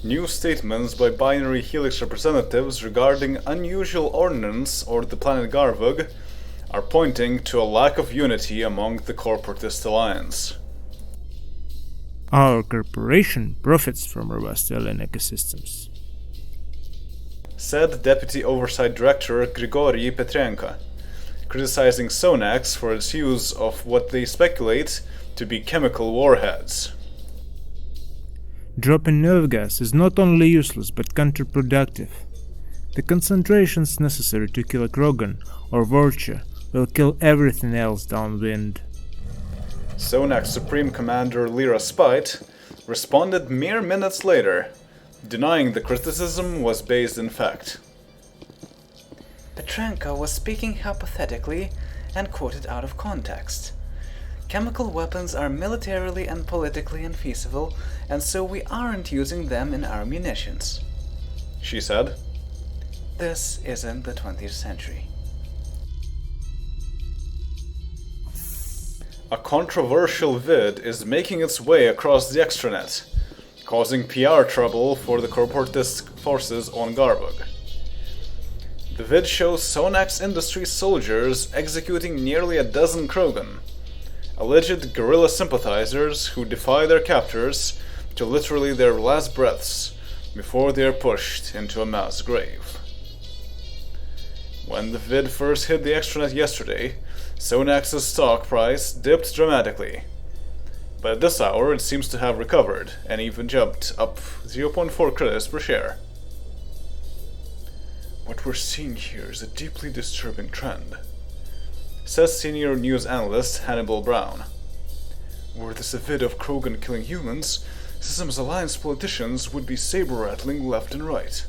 New statements by binary Helix representatives regarding unusual ordnance or the planet Garvug are pointing to a lack of unity among the corporatist alliance. Our corporation profits from robust alien ecosystems, said Deputy Oversight Director Grigory Petrenko, criticizing Sonax for its use of what they speculate to be chemical warheads. Dropping nerve gas is not only useless but counterproductive. The concentrations necessary to kill a Krogan or Vulture will kill everything else downwind. Sonax Supreme Commander Lyra Spite responded mere minutes later, denying the criticism was based in fact. Petrenko was speaking hypothetically and quoted out of context. Chemical weapons are militarily and politically infeasible, and so we aren't using them in our munitions, she said. This isn't the 20th century. A controversial vid is making its way across the extranet, causing PR trouble for the corporatist forces on Garvug. The vid shows Sonax Industries soldiers executing nearly a dozen Krogan, alleged guerrilla sympathizers who defy their captors to literally their last breaths before they are pushed into a mass grave. When the vid first hit the extranet yesterday, Sonax's stock price dipped dramatically. But at this hour it seems to have recovered and even jumped up 0.4 credits per share. What we're seeing here is a deeply disturbing trend, says senior news analyst Hannibal Brown. Were this a vid of Krogan killing humans, Systems Alliance politicians would be saber-rattling left and right.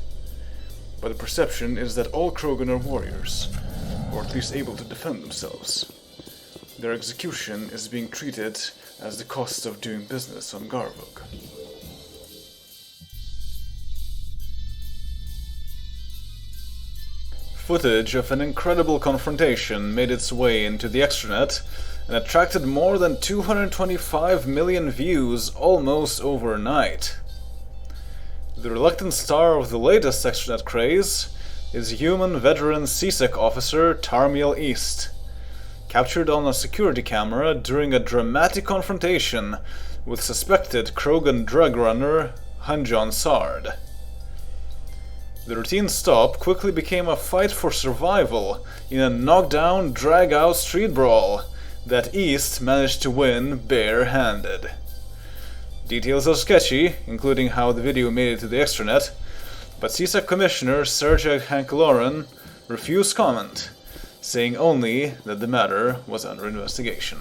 But the perception is that all Krogan are warriors, or at least able to defend themselves. Their execution is being treated as the cost of doing business on Garvug. Footage of an incredible confrontation made its way into the extranet and attracted more than 225 million views almost overnight. The reluctant star of the latest extranet craze is human veteran CSEC officer Tarmiel East, captured on a security camera during a dramatic confrontation with suspected Krogan drug runner Hunjon Sard. The routine stop quickly became a fight for survival in a knockdown, drag-out street brawl that East managed to win bare-handed. Details are sketchy, including how the video made it to the extranet, but CSEC Commissioner Sergej Hankeloren refused comment, saying only that the matter was under investigation.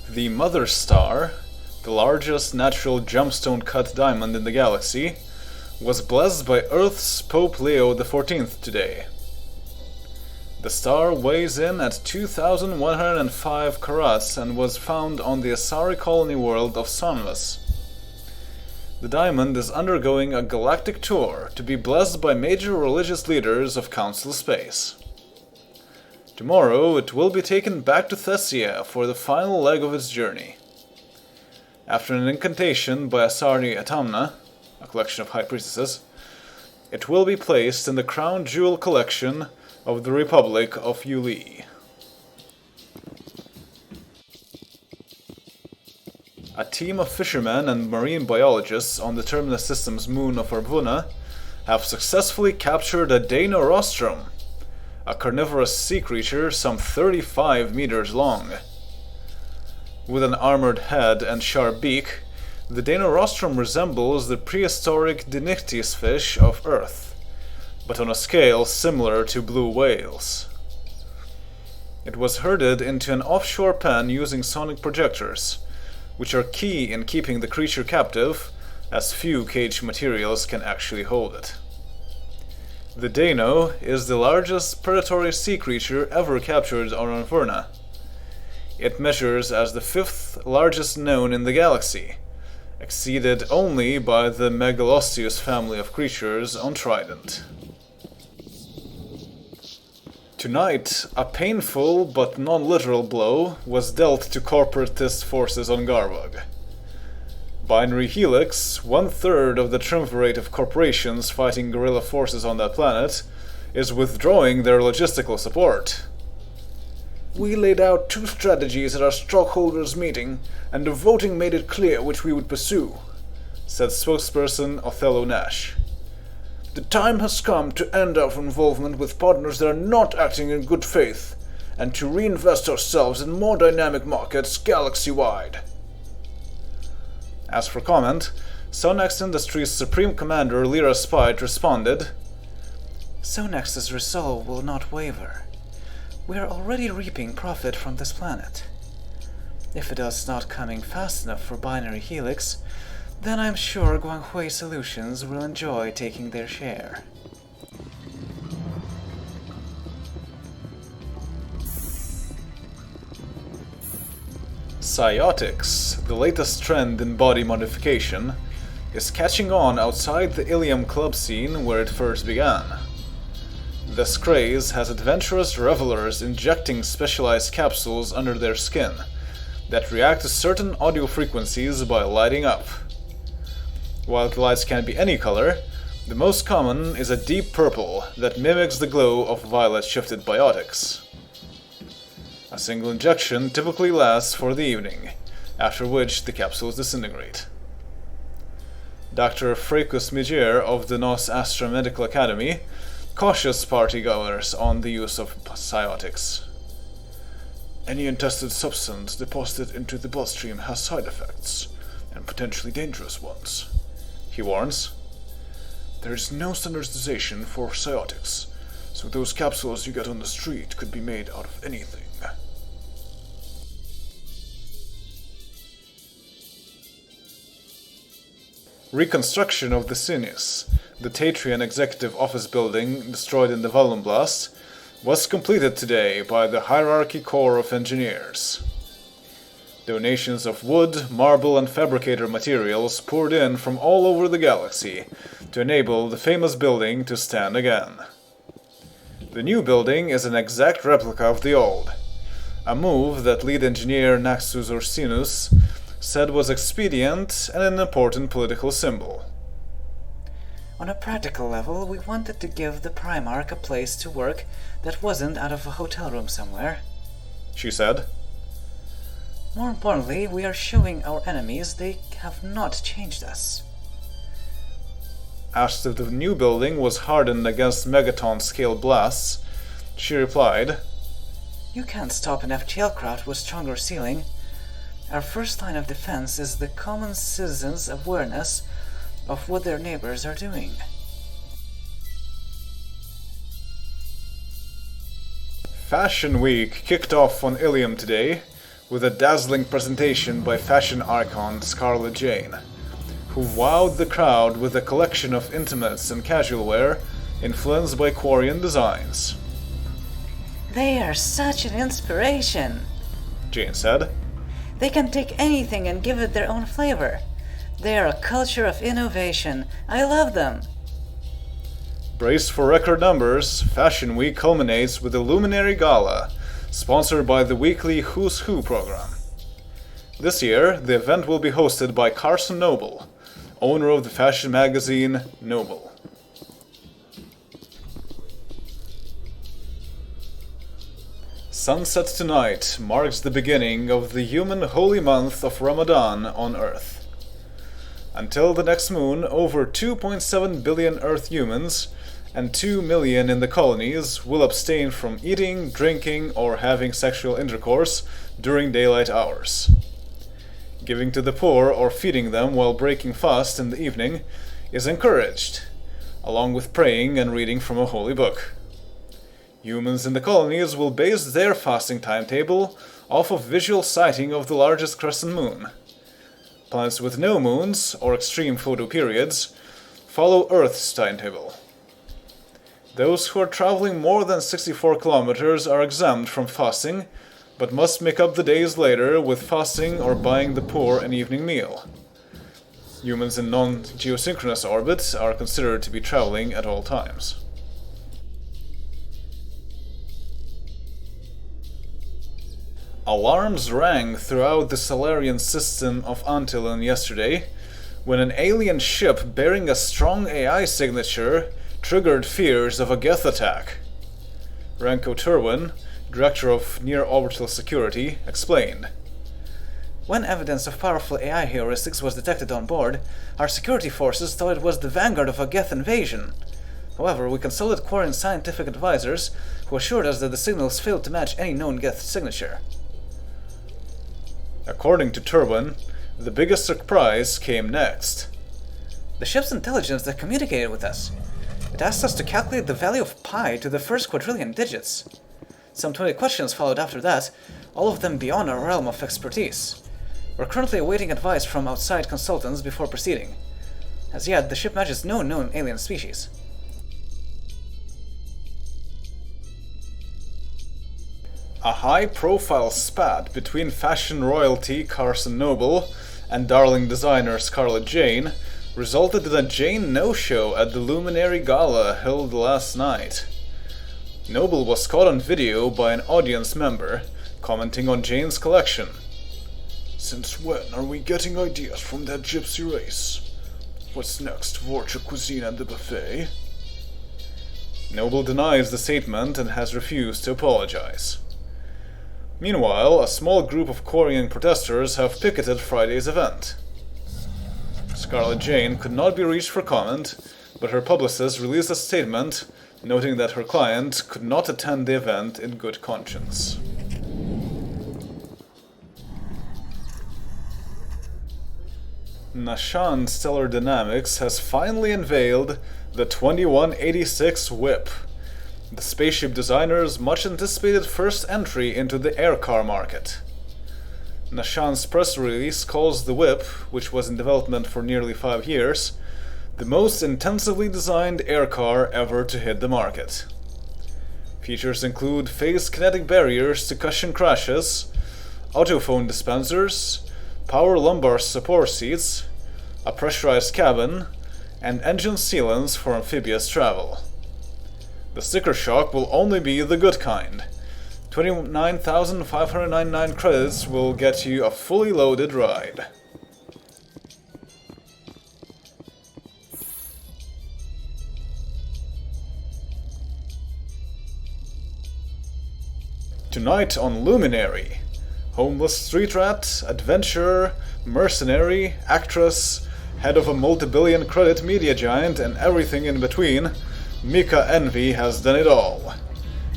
The Mother Star, the largest natural gemstone-cut diamond in the galaxy, was blessed by Earth's Pope Leo XIV today. The star weighs in at 2,105 carats and was found on the Asari colony world of Sonvas. The diamond is undergoing a galactic tour to be blessed by major religious leaders of Council Space. Tomorrow it will be taken back to Thessia for the final leg of its journey. After an incantation by Asari Atamna, a collection of high priestesses, it will be placed in the crown jewel collection of the Republic of Yuli. A team of fishermen and marine biologists on the Terminus System's moon of Arbuna have successfully captured a Deino-rostrum, a carnivorous sea creature some 35 meters long. With an armored head and sharp beak, the Deino-rostrum resembles the prehistoric Dinictis fish of Earth, but on a scale similar to blue whales. It was herded into an offshore pen using sonic projectors, which are key in keeping the creature captive, as few cage materials can actually hold it. The Deino is the largest predatory sea creature ever captured on Arverna. It measures as the 5th largest known in the galaxy, exceeded only by the Megalosteus family of creatures on Trident. Tonight, a painful but non-literal blow was dealt to corporatist forces on Garvug. Binary Helix, 1/3 of the triumvirate of corporations fighting guerrilla forces on that planet, is withdrawing their logistical support. We laid out 2 strategies at our stockholders' meeting, and the voting made it clear which we would pursue, said spokesperson Othello Nash. The time has come to end our involvement with partners that are not acting in good faith, and to reinvest ourselves in more dynamic markets galaxy-wide. As for comment, Sonex Industries' Supreme Commander Lyra Spite responded, Sonex's resolve will not waver. We are already reaping profit from this planet. If it is not coming fast enough for Binary Helix, then I'm sure Guanghui Solutions will enjoy taking their share. Psiotics, the latest trend in body modification, is catching on outside the Ilium club scene where it first began. This craze has adventurous revelers injecting specialized capsules under their skin that react to certain audio frequencies by lighting up. While the lights can be any color, the most common is a deep purple that mimics the glow of violet-shifted biotics. A single injection typically lasts for the evening, after which the capsules disintegrate. Dr. Frekus Mijer of the Nos Astra Medical Academy cautions partygoers on the use of psiotics. Any untested substance deposited into the bloodstream has side effects, and potentially dangerous ones, he warns. There is no standardization for psiotics, so those capsules you get on the street could be made out of anything. Reconstruction of the Sinus, the Tatrian Executive Office building destroyed in the Vallum Blast, was completed today by the Hierarchy Corps of Engineers. Donations of wood, marble, and fabricator materials poured in from all over the galaxy to enable the famous building to stand again. The new building is an exact replica of the old, a move that lead engineer Naxus Ursinus said was expedient and an important political symbol. On a practical level, we wanted to give the Primarch a place to work that wasn't out of a hotel room somewhere, she said. More importantly, we are showing our enemies they have not changed us. Asked if the new building was hardened against megaton-scale blasts, she replied, You can't stop an FTL-craft with stronger sealing. Our first line of defense is the common citizens' awareness of what their neighbors are doing. Fashion Week kicked off on Ilium today with a dazzling presentation by fashion icon Scarlett Jane, who wowed the crowd with a collection of intimates and casual wear influenced by Quarian designs. They are such an inspiration, Jane said. They can take anything and give it their own flavor. They are a culture of innovation. I love them. Braced for record numbers, Fashion Week culminates with the Luminary Gala, sponsored by the weekly Who's Who program. This year, the event will be hosted by Carson Noble, owner of the fashion magazine Noble. Sunset tonight marks the beginning of the human holy month of Ramadan on Earth. Until the next moon, over 2.7 billion Earth humans and 2 million in the colonies will abstain from eating, drinking, or having sexual intercourse during daylight hours. Giving to the poor or feeding them while breaking fast in the evening is encouraged, along with praying and reading from a holy book. Humans in the colonies will base their fasting timetable off of visual sighting of the largest crescent moon. Planets with no moons, or extreme photoperiods, follow Earth's timetable. Those who are traveling more than 64 kilometers are exempt from fasting, but must make up the days later with fasting or buying the poor an evening meal. Humans in non-geosynchronous orbit are considered to be traveling at all times. Alarms rang throughout the Solarian system of Antlion yesterday when an alien ship bearing a strong AI signature triggered fears of a Geth attack. Ranko Turwin, Director of Near-Orbital Security, explained. When evidence of powerful AI heuristics was detected on board, our security forces thought it was the vanguard of a Geth invasion. However, we consulted Quarian scientific advisors, who assured us that the signals failed to match any known Geth signature. According to Turwin, the biggest surprise came next. The ship's intelligence that communicated with us. It asked us to calculate the value of pi to the first quadrillion digits. Some 20 questions followed after that, all of them beyond our realm of expertise. We're currently awaiting advice from outside consultants before proceeding. As yet, the ship matches no known alien species. A high-profile spat between fashion royalty Carson Noble and darling designer Scarlett Jane resulted in a Jane no-show at the Luminary Gala held last night. Noble was caught on video by an audience member, commenting on Jane's collection. Since when are we getting ideas from that gypsy race? What's next, Vorcha cuisine and the buffet? Noble denies the statement and has refused to apologize. Meanwhile, a small group of Quarian protesters have picketed Friday's event. Scarlett Jane could not be reached for comment, but her publicist released a statement noting that her client could not attend the event in good conscience. Nashan Stellar Dynamics has finally unveiled the 2186 Whip, the spaceship designer's much-anticipated first entry into the aircar market. Nashan's press release calls the Whip, which was in development for nearly 5 years, the most intensively designed aircar ever to hit the market. Features include phased kinetic barriers to cushion crashes, autophone dispensers, power lumbar support seats, a pressurized cabin, and engine sealants for amphibious travel. The sticker shock will only be the good kind. 29,599 credits will get you a fully loaded ride. Tonight on Luminary, homeless street rat, adventurer, mercenary, actress, head of a multi-billion credit media giant, and everything in between, Mika Envy has done it all.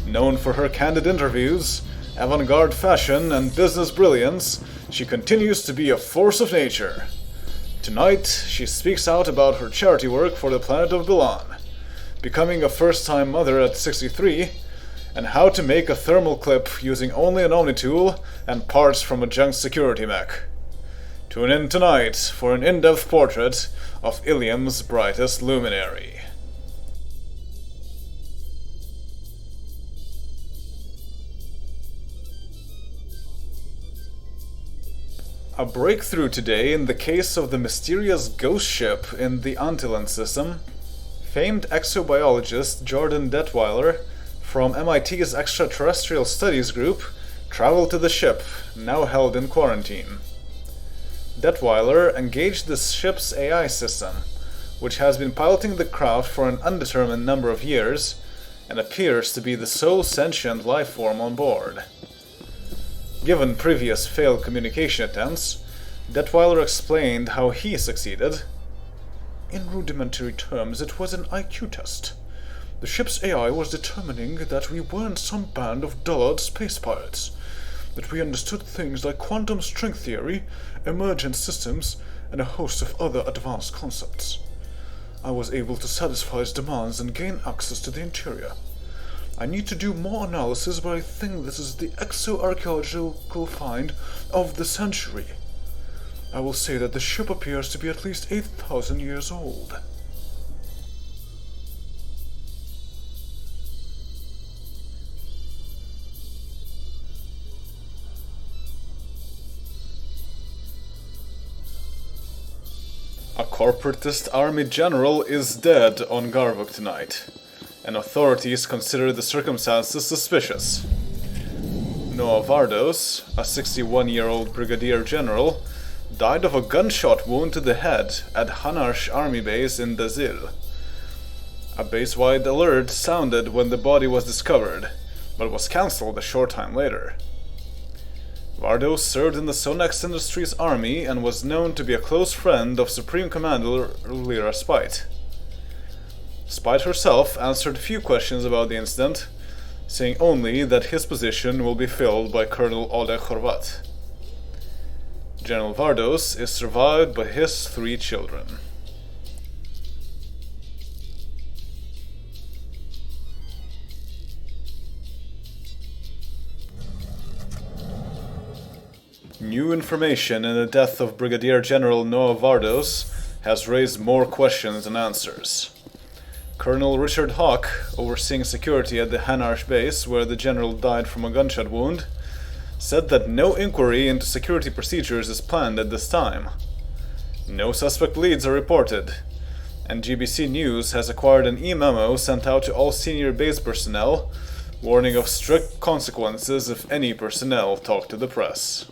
Known for her candid interviews, avant-garde fashion, and business brilliance, she continues to be a force of nature. Tonight, she speaks out about her charity work for the planet of Bilan, becoming a first-time mother at 63, and how to make a thermal clip using only an Omni tool and parts from a junk security mech. Tune in tonight for an in-depth portrait of Ilium's brightest luminary. A breakthrough today in the case of the mysterious ghost ship in the Antlion system. Famed exobiologist Jordan Detweiler from MIT's Extraterrestrial Studies Group traveled to the ship, now held in quarantine. Detweiler engaged the ship's AI system, which has been piloting the craft for an undetermined number of years and appears to be the sole sentient life form on board. Given previous failed communication attempts, Detweiler explained how he succeeded. In rudimentary terms, it was an IQ test. The ship's AI was determining that we weren't some band of dullard space pirates, that we understood things like quantum string theory, emergent systems, and a host of other advanced concepts. I was able to satisfy its demands and gain access to the interior. I need to do more analysis, but I think this is the exo-archaeological find of the century. I will say that the ship appears to be at least 8,000 years old. A corporatist army general is dead on Garvok tonight, and authorities consider the circumstances suspicious. Noah Vardos, a 61-year-old brigadier general, died of a gunshot wound to the head at Hanarsh Army Base in Dazil. A base-wide alert sounded when the body was discovered, but was cancelled a short time later. Vardos served in the Sonax Industries army and was known to be a close friend of Supreme Commander Lyra Spite. Spite herself answered few questions about the incident, saying only that his position will be filled by Colonel Oleg Horvat. General Vardos is survived by his 3 children. New information in the death of Brigadier General Noah Vardos has raised more questions than answers. Colonel Richard Hawk, overseeing security at the Hanarsh base where the general died from a gunshot wound, said that no inquiry into security procedures is planned at this time. No suspect leads are reported, and GBC News has acquired an e-memo sent out to all senior base personnel, warning of strict consequences if any personnel talk to the press.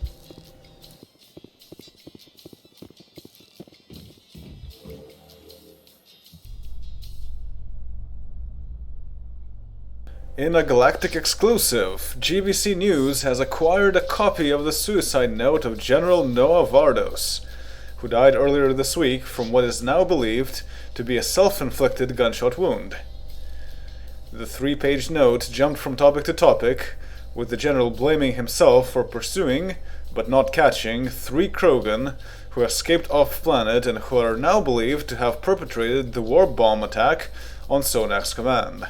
In a galactic exclusive, GBC News has acquired a copy of the suicide note of General Noah Vardos, who died earlier this week from what is now believed to be a self-inflicted gunshot wound. The 3-page note jumped from topic to topic, with the general blaming himself for pursuing, but not catching, 3 Krogan who escaped off-planet and who are now believed to have perpetrated the warp bomb attack on Sonax Command.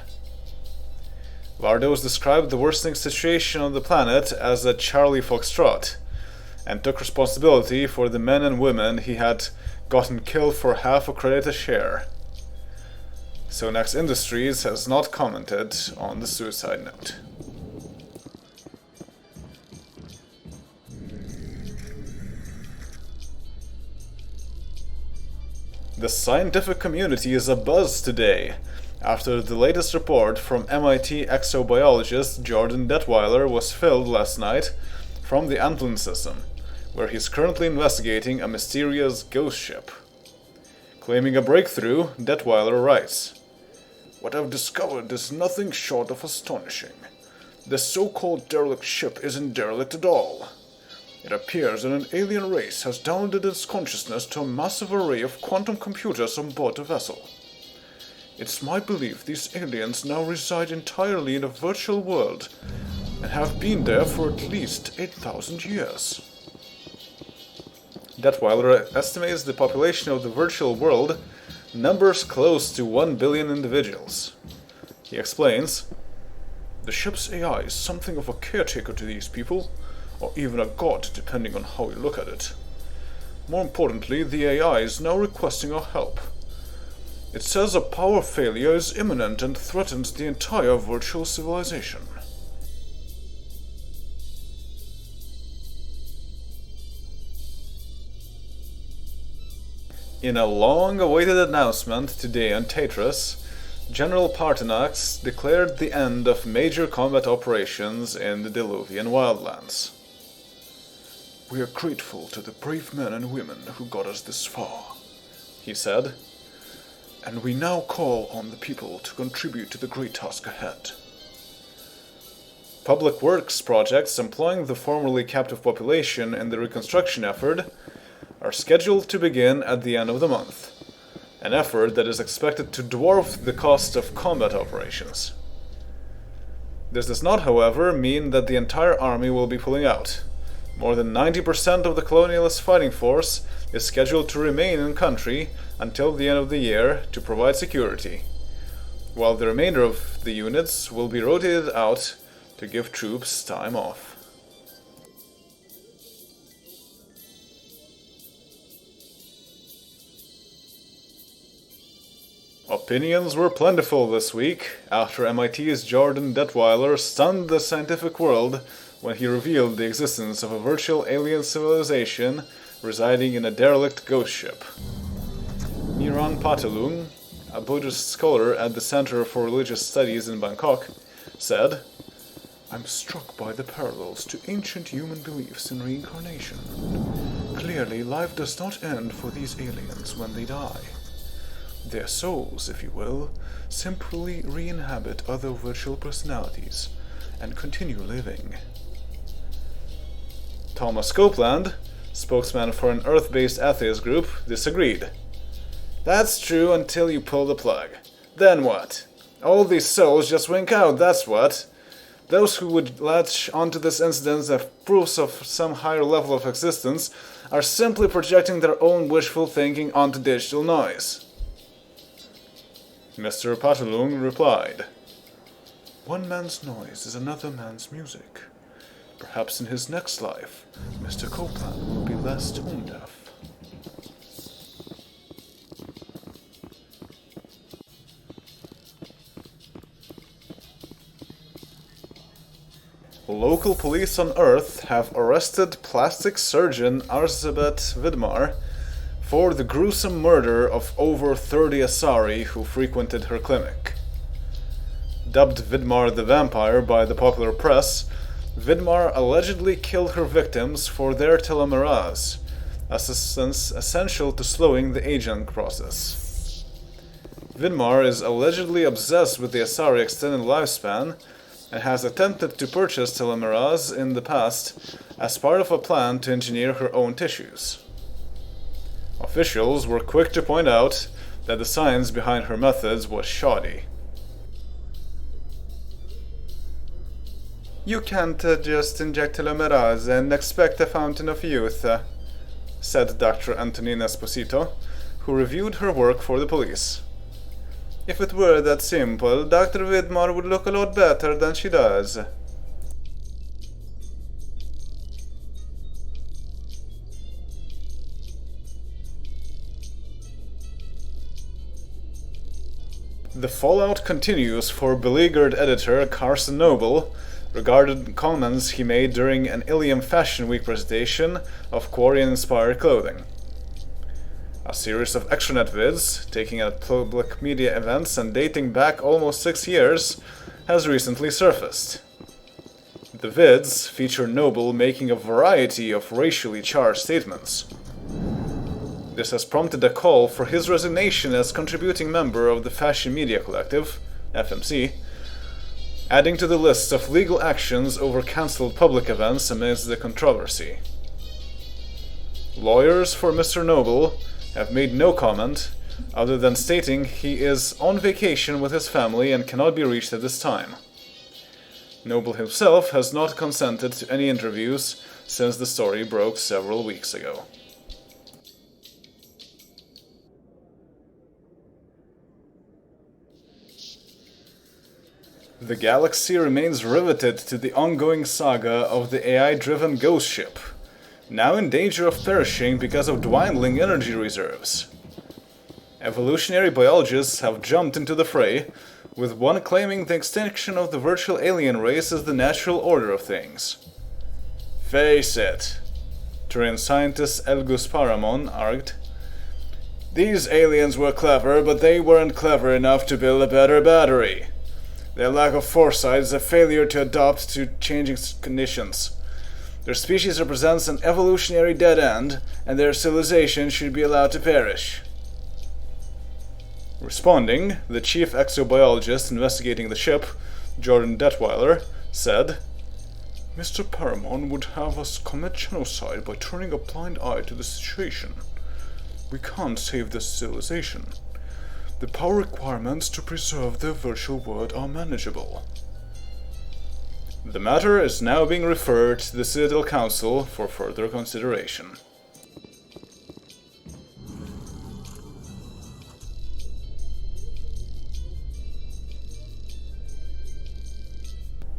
Vardos described the worsening situation on the planet as a Charlie Foxtrot, and took responsibility for the men and women he had gotten killed for half a credit a share. Sonax Industries has not commented on the suicide note. The scientific community is abuzz today, after the latest report from MIT exobiologist Jordan Detweiler was filed last night from the Antlin system, where he is currently investigating a mysterious ghost ship. Claiming a breakthrough, Detweiler writes, "What I've discovered is nothing short of astonishing. This so-called derelict ship isn't derelict at all. It appears that an alien race has downloaded its consciousness to a massive array of quantum computers on board the vessel. It's my belief these aliens now reside entirely in a virtual world and have been there for at least 8,000 years. Detweiler estimates the population of the virtual world numbers close to 1 billion individuals. He explains, "The ship's AI is something of a caretaker to these people, or even a god depending on how you look at it. More importantly, the AI is now requesting our help. It says a power failure is imminent and threatens the entire virtual civilization." In a long-awaited announcement today on Tatras, General Partenax declared the end of major combat operations in the Diluvian wildlands. "We are grateful to the brave men and women who got us this far," he said, "and we now call on the people to contribute to the great task ahead." Public works projects employing the formerly captive population in the reconstruction effort are scheduled to begin at the end of the month, an effort that is expected to dwarf the cost of combat operations. This does not, however, mean that the entire army will be pulling out. More than 90% of the colonialist fighting force is scheduled to remain in country until the end of the year to provide security, while the remainder of the units will be rotated out to give troops time off. Opinions were plentiful this week after MIT's Jordan Detweiler stunned the scientific world when he revealed the existence of a virtual alien civilization residing in a derelict ghost ship. Niran Patalung, a Buddhist scholar at the Center for Religious Studies in Bangkok, said, I'm struck by the parallels to ancient human beliefs in reincarnation. Clearly, life does not end for these aliens when they die. Their souls, if you will, simply re-inhabit other virtual personalities and continue living. Thomas Copeland, spokesman for an Earth-based atheist group, disagreed. That's true until you pull the plug. Then what? All these souls just wink out, that's what. Those who would latch onto this incident as proofs of some higher level of existence are simply projecting their own wishful thinking onto digital noise. Mr. Patulung replied, One man's noise is another man's music. Perhaps in his next life, Mr. Copeland will be less tone deaf. Local police on Earth have arrested plastic surgeon Arzabet Vidmar for the gruesome murder of over 30 Asari who frequented her clinic. Dubbed Vidmar the Vampire by the popular press, Vidmar allegedly killed her victims for their telomerase, a substance essential to slowing the aging process. Vidmar is allegedly obsessed with the Asari extended lifespan and has attempted to purchase telomerase in the past as part of a plan to engineer her own tissues. Officials were quick to point out that the science behind her methods was shoddy. You can't just inject telomerase and expect a fountain of youth, said Dr. Antonina Esposito, who reviewed her work for the police. If it were that simple, Dr. Vidmar would look a lot better than she does. The fallout continues for beleaguered editor Carson Noble regarding comments he made during an Ilium Fashion Week presentation of Quarian-inspired clothing. A series of extranet vids, taking at public media events and dating back almost 6 years, has recently surfaced. The vids feature Noble making a variety of racially charged statements. This has prompted a call for his resignation as contributing member of the Fashion Media Collective, FMC, adding to the list of legal actions over cancelled public events amidst the controversy. Lawyers for Mr. Noble have made no comment, other than stating he is on vacation with his family and cannot be reached at this time. Noble himself has not consented to any interviews since the story broke several weeks ago. The galaxy remains riveted to the ongoing saga of the AI-driven ghost ship, now in danger of perishing because of dwindling energy reserves. Evolutionary biologists have jumped into the fray, with one claiming the extinction of the virtual alien race is the natural order of things. Face it, Turian scientist Elgus Paramon argued. These aliens were clever, but they weren't clever enough to build a better battery. Their lack of foresight is a failure to adapt to changing conditions. Their species represents an evolutionary dead end, and their civilization should be allowed to perish. Responding, the chief exobiologist investigating the ship, Jordan Detweiler, said, Mr. Paramon would have us commit genocide by turning a blind eye to the situation. We can't save this civilization. The power requirements to preserve the virtual world are manageable. The matter is now being referred to the Citadel Council for further consideration.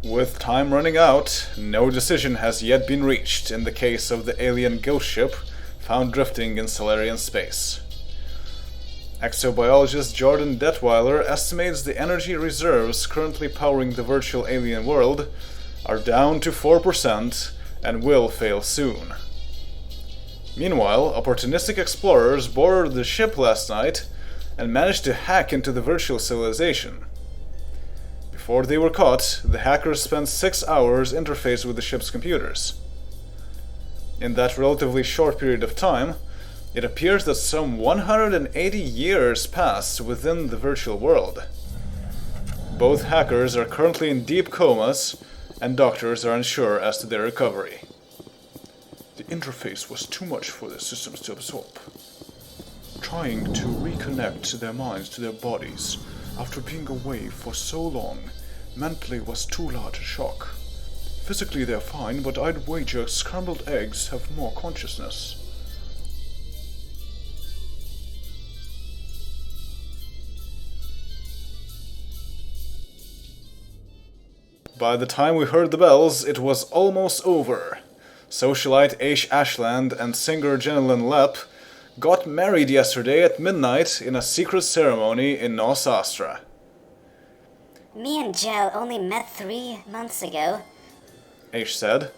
With time running out, no decision has yet been reached in the case of the alien ghost ship found drifting in Solarian space. Exobiologist Jordan Detweiler estimates the energy reserves currently powering the virtual alien world are down to 4% and will fail soon. Meanwhile, opportunistic explorers boarded the ship last night and managed to hack into the virtual civilization. Before they were caught, the hackers spent 6 hours interfaced with the ship's computers. In that relatively short period of time, it appears that some 180 years passed within the virtual world. Both hackers are currently in deep comas, and doctors are unsure as to their recovery. The interface was too much for their systems to absorb. Trying to reconnect their minds to their bodies after being away for so long mentally was too large a shock. Physically they're fine, but I'd wager scrambled eggs have more consciousness. By the time we heard the bells, it was almost over. Socialite Aish Ashland and singer Jenilyn Lepp got married yesterday at midnight in a secret ceremony in Nos Astra. Me and Joe only met 3 months ago. Aish said.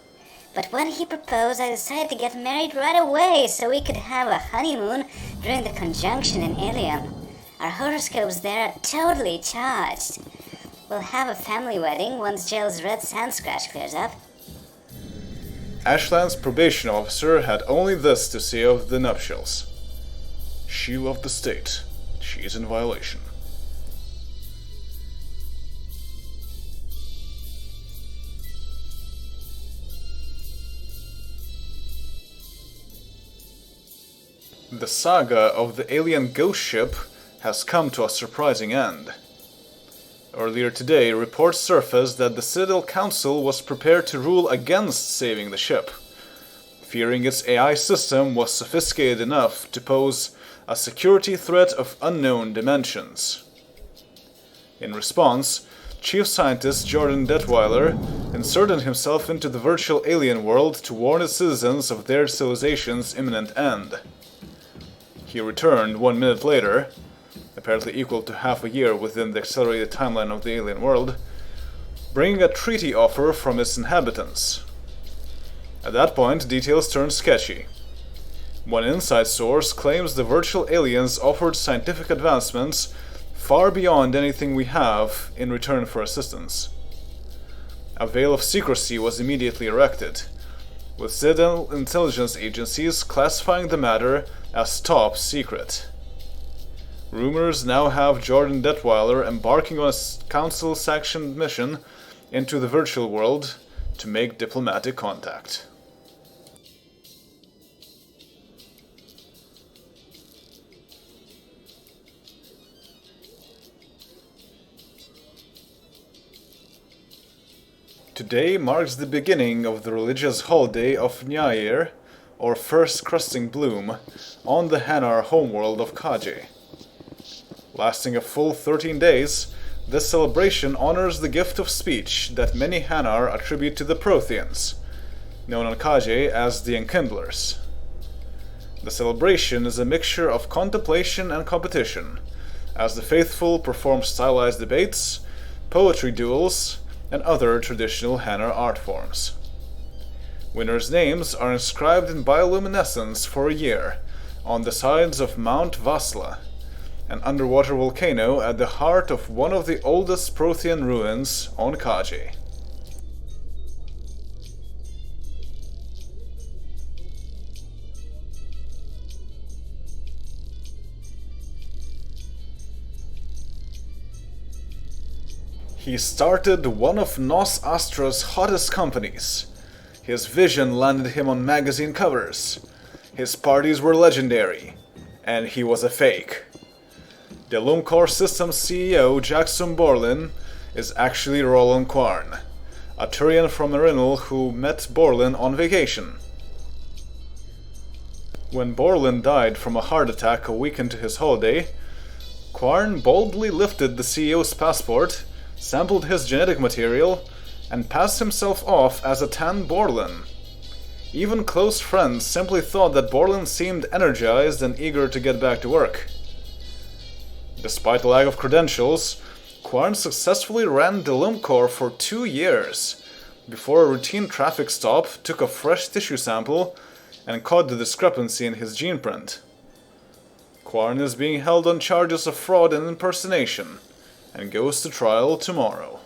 But when he proposed, I decided to get married right away so we could have a honeymoon during the conjunction in Ilium. Our horoscopes there are totally charged. We'll have a family wedding once Joe's red sand scratch clears up. Ashland's probation officer had only this to say of the nuptials. She loved the state. She's in violation. The saga of the alien ghost ship has come to a surprising end. Earlier today, reports surfaced that the Citadel Council was prepared to rule against saving the ship, fearing its AI system was sophisticated enough to pose a security threat of unknown dimensions. In response, Chief Scientist Jordan Detweiler inserted himself into the virtual alien world to warn its citizens of their civilization's imminent end. He returned 1 minute later, apparently equal to half a year within the accelerated timeline of the alien world, bringing a treaty offer from its inhabitants. At that point, details turned sketchy. One inside source claims the virtual aliens offered scientific advancements far beyond anything we have in return for assistance. A veil of secrecy was immediately erected, with Citadel intelligence agencies classifying the matter as top secret. Rumors now have Jordan Detweiler embarking on a council-sanctioned mission into the virtual world to make diplomatic contact. Today marks the beginning of the religious holiday of Nyair, or First Crusting Bloom, on the Hanar homeworld of Kaji. Lasting a full 13 days, this celebration honors the gift of speech that many Hanar attribute to the Protheans, known on Kaji as the Enkindlers. The celebration is a mixture of contemplation and competition, as the faithful perform stylized debates, poetry duels, and other traditional Hanar art forms. Winners' names are inscribed in bioluminescence for a year on the sides of Mount Vasla, an underwater volcano at the heart of one of the oldest Prothean ruins on Kaji. He started one of Nos Astra's hottest companies. His vision landed him on magazine covers. His parties were legendary, and he was a fake. The Lumcor Systems CEO Jackson Borlin is actually Roland Quarn, a Turian from Marinal who met Borlin on vacation. When Borlin died from a heart attack a week into his holiday, Quarn boldly lifted the CEO's passport, sampled his genetic material, and passed himself off as a tan Borlin. Even close friends simply thought that Borlin seemed energized and eager to get back to work. Despite a lack of credentials, Quarn successfully ran the Lumcor for 2 years, before a routine traffic stop took a fresh tissue sample and caught the discrepancy in his gene print. Quarn is being held on charges of fraud and impersonation, and goes to trial tomorrow.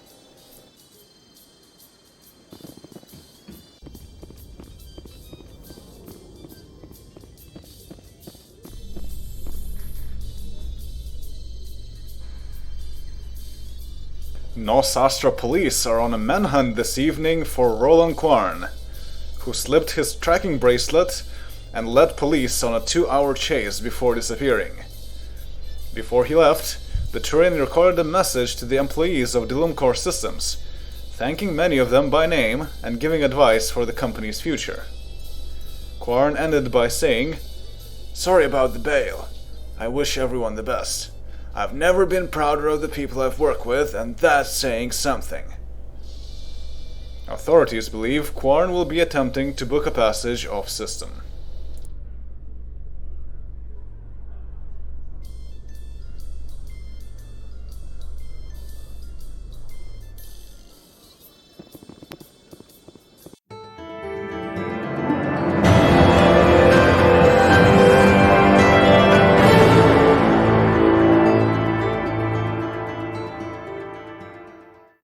Nos Astra police are on a manhunt this evening for Roland Quarn, who slipped his tracking bracelet and led police on a 2-hour chase before disappearing. Before he left, the Turian recorded a message to the employees of Dilumcor Systems, thanking many of them by name and giving advice for the company's future. Quarn ended by saying, "Sorry about the bail. I wish everyone the best. I've never been prouder of the people I've worked with, and that's saying something." Authorities believe Quarn will be attempting to book a passage off system.